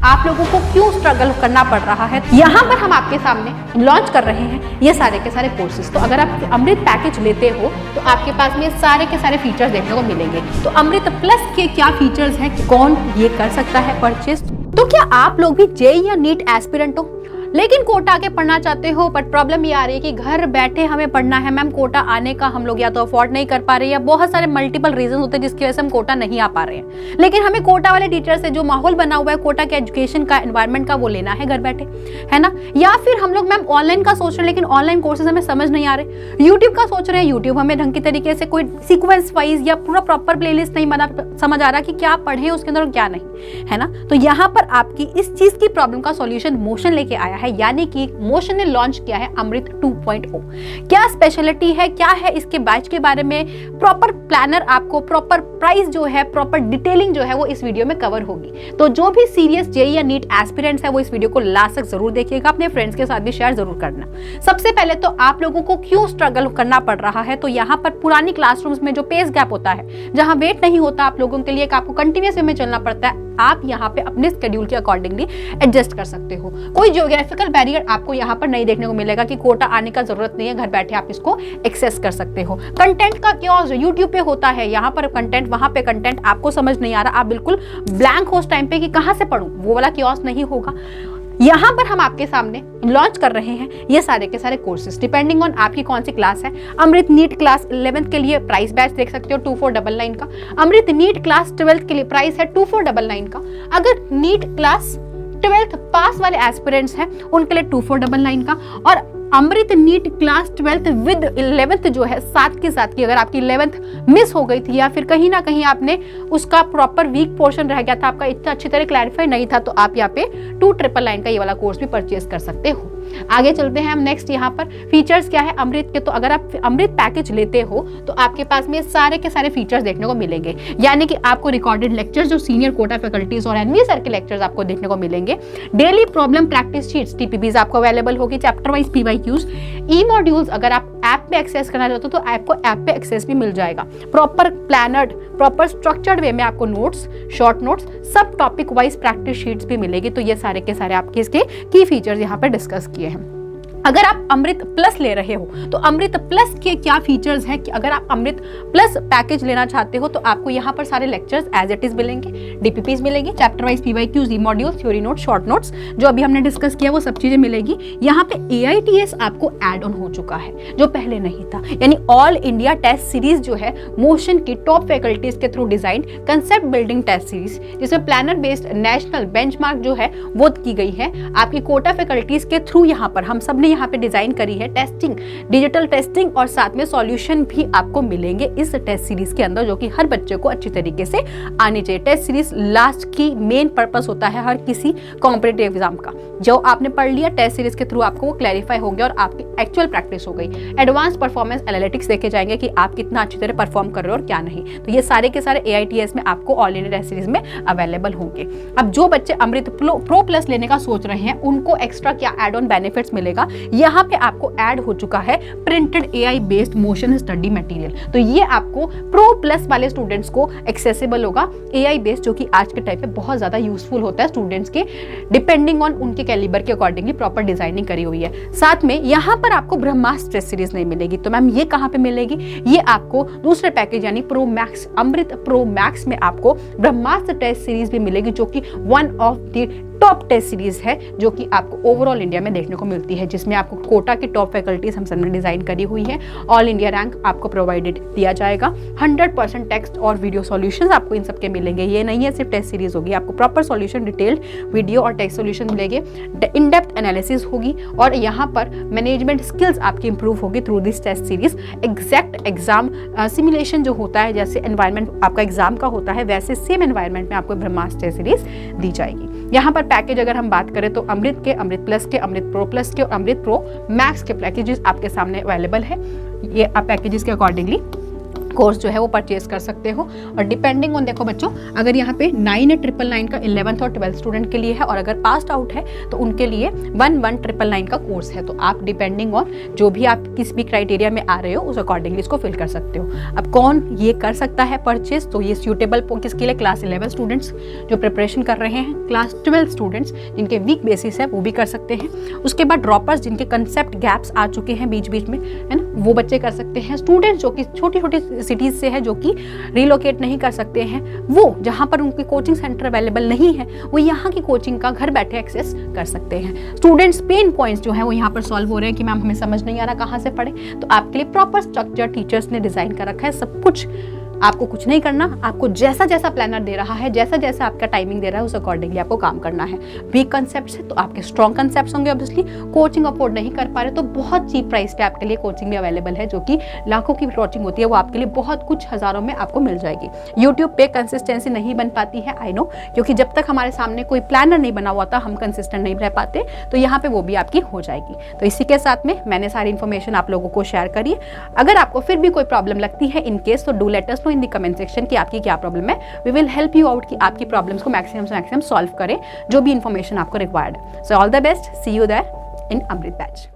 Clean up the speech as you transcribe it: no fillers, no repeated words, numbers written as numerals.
आप लोगों को क्यों स्ट्रगल करना पड़ रहा है, यहाँ पर हम आपके सामने लॉन्च कर रहे हैं ये सारे के सारे कोर्सेज। तो अगर आप अमृत पैकेज लेते हो तो आपके पास में सारे के सारे फीचर्स देखने को मिलेंगे। तो अमृत प्लस के क्या फीचर्स हैं, कौन ये कर सकता है परचेज। तो क्या आप लोग भी जेईई या नीट एस्पिरेंट हो लेकिन कोटा आके पढ़ना चाहते हो, बट प्रॉब्लम ये आ रही है कि घर बैठे हमें पढ़ना है मैम, कोटा आने का हम लोग या तो अफोर्ड नहीं कर पा रहे, या बहुत सारे मल्टीपल रीजन होते हैं जिसकी वजह से हम कोटा नहीं आ पा रहे हैं। लेकिन हमें कोटा वाले टीचर से जो माहौल बना हुआ है कोटा के एजुकेशन का, एनवायरमेंट का, वो लेना है घर बैठे, है ना। या फिर हम लोग मैम ऑनलाइन का सोच रहे हैं लेकिन ऑनलाइन कोर्सेज हमें समझ नहीं आ रहे, यूट्यूब का सोच रहे हैं, यूट्यूब हमें ढंग की तरीके से कोई सीक्वेंस वाइज या पूरा प्रॉपर प्लेलिस्ट नहीं बना समझ आ रहा कि क्या पढ़े उसके अंदर और क्या नहीं, है ना। तो यहाँ पर आपकी इस चीज की प्रॉब्लम का सॉल्यूशन मोशन लेके आया है, यानी कि मोशन ने लॉन्च किया है अमृत 2.0। क्या स्पेशलिटी है, क्या है इसके बैच के बारे में प्रॉपर प्लानर, आपको प्रॉपर प्राइस जो है, प्रॉपर डिटेलिंग जो है वो इस वीडियो में कवर होगी। तो जो भी सीरियस जेईई या नीट एस्पिरेंट्स है वो इस वीडियो को लास्ट तक जरूर देखिएगा, अपने फ्रेंड्स के साथ भी शेयर जरूर करना। सबसे पहले तो आप लोगों को क्यों स्ट्रगल करना पड़ रहा है, तो यहाँ पर पुरानी क्लासरूम्स में जो पेस गैप होता है, जहां वेट नहीं होता आप लोगों के लिए, आपको कंटिन्यूस वे में चलना पड़ता है, आप यहाँ पे अपने स्केड्यूल के अकॉर्डिंगली एडजस्ट कर सकते हो। कोई ज्योग्राफिकल बैरियर आपको यहाँ पर नहीं देखने को मिलेगा कि कोटा आने का जरूरत नहीं है, घर बैठे आप इसको एक्सेस कर सकते हो। कंटेंट का क्यों यूट्यूब पे होता है, यहाँ पर कंटेंट, वहां पे कंटेंट, आपको समझ नहीं आ रहा, आप बिल्कुल ब्लैंक हो उस टाइम पे कि कहां से पढ़ूं, वो वाला क्योस नहीं होगा। यहाँ पर हम आपके सामने लॉन्च कर रहे हैं ये सारे के सारे कोर्सेज, डिपेंडिंग ऑन आपकी कौन सी क्लास है। अमृत नीट क्लास 11th के लिए प्राइस बैच देख सकते हो 2499 का। अमृत नीट क्लास 12th के लिए प्राइस है 2499 का। अगर नीट क्लास 12th पास वाले एस्पिरेंट्स हैं उनके लिए 2499 का। और अमृत NEET class 12th with 11th जो है साथ के साथ की, अगर आपकी 11th मिस हो गई थी या फिर कहीं ना कहीं आपने उसका प्रॉपर वीक पोर्शन रह गया था, आपका इतना अच्छी तरह क्लैरिफाई नहीं था, तो आप यहाँ पे 2999 का ये वाला कोर्स भी परचेज कर सकते हो। आगे चलते हैं हम नेक्स्ट। यहाँ पर फीचर्स क्या है अमृत के, तो अगर आप अमृत पैकेज लेते हो तो आपके पास में सारे के सारे फीचर्स देखने को मिलेंगे, यानी कि आपको रिकॉर्डेड लेक्चर्स जो सीनियर कोटा फैकल्टीज और एनवी सर के लेक्चर्स आपको देखने को मिलेंगे, डेली प्रॉब्लम प्रैक्टिस शीट्स टीपीबीज आपको अवेलेबल होगी, चैप्टर वाइज पीवाईक्यूज, ई मॉड्यूल्स अगर आप ऐप पे एक्सेस करना चाहते हो तो आपको ऐप पे एक्सेस भी मिल जाएगा, प्रॉपर प्लानर्ड, प्रॉपर स्ट्रक्चर्ड वे में आपको नोट्स, शॉर्ट नोट्स, सब टॉपिक वाइज प्रैक्टिस शीट्स भी मिलेगी। तो ये सारे के सारे आपके इसके की फीचर्स यहाँ पर डिस्कस किए हैं। अगर आप अमृत प्लस ले रहे हो तो अमृत प्लस के क्या फीचर्स हैं कि अगर आप अमृत प्लस पैकेज लेना चाहते हो तो आपको यहाँ पर सारे लेक्चर्स एज इट इज मिलेंगे, डीपीपीज मिलेंगे, chapter wise PYQs, e module, theory notes, short notes जो अभी हमने डिस्कस किया वो सब चीजें मिलेगी। यहाँ पे AITS आपको एड ऑन हो चुका है जो पहले नहीं था, यानी ऑल इंडिया टेस्ट सीरीज जो है मोशन की टॉप फैकल्टीज के through design concept building test series, जिसमें प्लानर बेस्ड नेशनल बेंचमार्क जो है वो की गई है आपकी कोटा फैकल्टीज के थ्रू। यहाँ पर हम सब ने यहाँ पे डिजाइन करी है टेस्टिंग, डिजिटल टेस्टिंग और साथ में सॉल्यूशन भी आपको मिलेंगे इस टेस्ट सीरीज के अंदर, जो कि हर बच्चे को अच्छी तरीके से आनी चाहिए। टेस्ट सीरीज लास्ट की मेन पर्पस होता है हर किसी कॉम्पिटिटिव एग्जाम का, जो आपने पढ़ लिया टेस्ट सीरीज के थ्रू आपको वो क्लैरिफाई हो गया और आपकी एक्चुअल प्रैक्टिस हो गई। एडवांस परफॉर्मेंस एनालिटिक्स देखे जाएंगे कि आप कितना अच्छी तरह परफॉर्म कर रहे हो और क्या नहीं। तो ये सारे के सारे AITS में आपको ऑल इंडिया टेस्ट सीरीज में अवेलेबल होंगे। अब जो बच्चे अमृत प्रो प्लस लेने का सोच रहे हैं उनको एक्स्ट्रा क्या एड ऑन बेनिफिट्स मिलेगा, यहाँ पे आपको ऐड हो चुका है printed AI based motion study material. तो ये आपको प्रो प्लस वाले स्टूडेंट्स को एक्सेसिबल होगा, AI बेस्ड, जो कि आज के टाइम पे बहुत ज्यादा यूजफुल होता है स्टूडेंट्स के, डिपेंडिंग ऑन उनके कैलिबर के अकॉर्डिंगली प्रॉपर डिजाइनिंग करी हुई है। साथ में यहाँ पर आपको ब्रह्मास्त्र टेस्ट सीरीज नहीं मिलेगी, तो मैम ये कहाँ पे मिलेगी, ये आपको दूसरे पैकेज यानी pro max, Amrit pro max में आपको ब्रह्मास्त्र टेस्ट सीरीज भी मिलेगी, जो कि one of the top test series है जो कि आपको ओवरऑल इंडिया में देखने को मिलती है, जिसमें आपको कोटा की टॉप फैकल्टीज हम सब ने डिजाइन करी हुई है। ऑल इंडिया रैंक आपको प्रोवाइडेड दिया जाएगा, 100% टेक्स्ट और वीडियो सॉल्यूशंस आपको इन सबके मिलेंगे। ये नहीं है सिर्फ टेस्ट सीरीज होगी, आपको प्रॉपर सॉल्यूशन, डिटेल्ड वीडियो और टेक्स्ट सॉल्यूशन मिलेंगे, इन डेप्थ एनालिसिस होगी और यहाँ पर मैनेजमेंट स्किल्स आपकी इंप्रूव होगी through this test series. Exact exam simulation जो होता है, जैसे एनवायरमेंट आपका एग्जाम का होता है वैसे सेम एनवायरमेंट में आपको ब्रह्मास्त्र टेस्ट सीरीज दी जाएगी। यहाँ पर पैकेज अगर हम बात करें तो अमृत के, अमृत प्लस के, अमृत प्रो प्लस के और अमृत प्रो मैक्स के पैकेजेस आपके सामने अवेलेबल है। ये आप पैकेजेस के अकॉर्डिंगली कोर्स जो है वो परचेज कर सकते हो। और डिपेंडिंग ऑन, देखो बच्चों, अगर यहाँ पे 9,999 का 11th और 12th स्टूडेंट के लिए है, और अगर पास्ड आउट है तो उनके लिए 11,999 का कोर्स है। तो आप डिपेंडिंग ऑन जो भी आप किस भी क्राइटेरिया में आ रहे हो उस अकॉर्डिंगली इसको फिल कर सकते हो। अब कौन ये कर सकता है परचेज, तो ये सूटेबल किसके लिए, क्लास 11 स्टूडेंट्स जो प्रिपरेशन कर रहे हैं, क्लास 12 स्टूडेंट्स जिनके वीक बेसिस है वो भी कर सकते हैं। उसके बाद ड्रॉपर्स जिनके कंसेप्ट गैप्स आ चुके हैं बीच बीच में, है ना, वो बच्चे कर सकते हैं। स्टूडेंट्स जो कि छोटी छोटी सिटीज से है, जो कि रिलोकेट नहीं कर सकते हैं, वो जहाँ पर उनके कोचिंग सेंटर अवेलेबल नहीं है वो यहाँ की कोचिंग का घर बैठे एक्सेस कर सकते हैं। स्टूडेंट्स पेन पॉइंट्स जो है वो यहाँ पर सॉल्व हो रहे हैं कि मैम हमें समझ नहीं आ रहा कहाँ से पढ़े, तो आपके लिए प्रॉपर स्ट्रक्चर टीचर्स ने डिजाइन कर रखा है। सब कुछ आपको कुछ नहीं करना, आपको जैसा जैसा प्लानर दे रहा है, जैसा जैसा आपका टाइमिंग दे रहा है उस अकॉर्डिंगली आपको काम करना है। वीक कंसेप्ट्स है तो आपके स्ट्रॉन्ग कंसेप्ट्स होंगे। ऑब्वियसली कोचिंग अफोर्ड नहीं कर पा रहे तो बहुत चीप प्राइस पे आपके लिए कोचिंग भी अवेलेबल है, जो कि लाखों की कोचिंग होती है वो आपके लिए बहुत कुछ हजारों में आपको मिल जाएगी। यूट्यूब पे कंसिस्टेंसी नहीं बन पाती है, आई नो, क्योंकि जब तक हमारे सामने कोई प्लानर नहीं बना हुआ था हम कंसिस्टेंट नहीं रह पाते, तो यहाँ पे वो भी आपकी हो जाएगी। तो इसी के साथ में मैंने सारी इन्फॉर्मेशन आप लोगों को शेयर करी। अगर आपको फिर भी कोई प्रॉब्लम लगती है इन केस, तो do let us know in the comment section कि आपकी क्या प्रॉब्लम है। We will help you out कि आपकी प्रॉब्लम्स को मैक्सिमम से मैक्सिमम सॉल्व करें, जो भी इन्फॉर्मेशन आपको रिक्वायर्ड है। So all the best, see you there in Amrit batch.